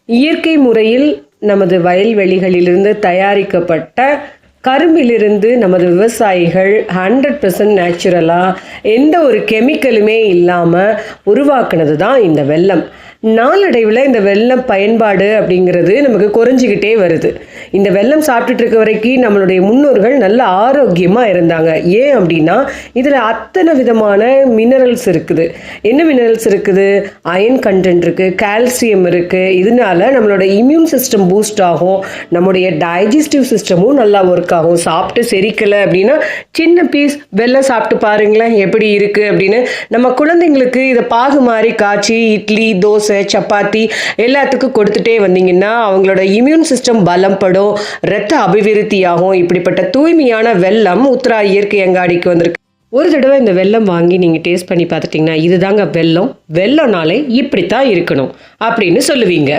இயற்கை முறையில் நமது வயல்வெளிகளிலிருந்து தயாரிக்கப்பட்ட கரும்பிலிருந்து நமது விவசாயிகள் 100% நேச்சுரலாக எந்த ஒரு கெமிக்கலுமே இல்லாமல் உருவாக்குனது தான் இந்த வெல்லம். நாளடைவில் இந்த வெல்லம் பயன்பாடு அப்படிங்கிறது நமக்கு குறைஞ்சிக்கிட்டே வருது. இந்த வெல்லம் சாப்பிட்டுட்டு இருக்க வரைக்கும் நம்மளுடைய முன்னோர்கள் நல்ல ஆரோக்கியமாக இருந்தாங்க. ஏன் அப்படின்னா இதில் அத்தனை விதமான மினரல்ஸ் இருக்குது. என்ன மினரல்ஸ் இருக்குது? அயன் கண்டென்ட் இருக்குது, கால்சியம் இருக்குது. இதனால நம்மளோட இம்யூன் சிஸ்டம் பூஸ்ட் ஆகும், நம்முடைய டைஜஸ்டிவ் சிஸ்டமும் நல்லா ஒர்க் ஆகும். சாப்பிட்டு செரிக்கலை அப்படின்னா சின்ன பீஸ் வெல்லம் சாப்பிட்டு பாருங்களேன் எப்படி இருக்குது அப்படின்னு. நம்ம குழந்தைங்களுக்கு இதை பாகு மாதிரி காய்ச்சி இட்லி, தோசை, சப்பாத்தி எல்லாத்துக்கும் கொடுத்துட்டே வந்தீங்கன்னா அவங்களோட இம்யூன் சிஸ்டம் பலப்படும், இரத்த அபிவிருத்தி ஆகும். இப்படிப்பட்ட தூய்மையான வெல்லம் உத்ரா இயற்கை அங்காடிக்கு வந்திருக்கு. ஒரு தடவை இந்த வெல்லம் வாங்கி நீங்கள் டேஸ்ட் பண்ணி பார்த்துட்டிங்கன்னா இதுதாங்க வெல்லம், வெல்லம்னாலே இப்படித்தான் இருக்கணும் அப்படின்னு சொல்லுவீங்க.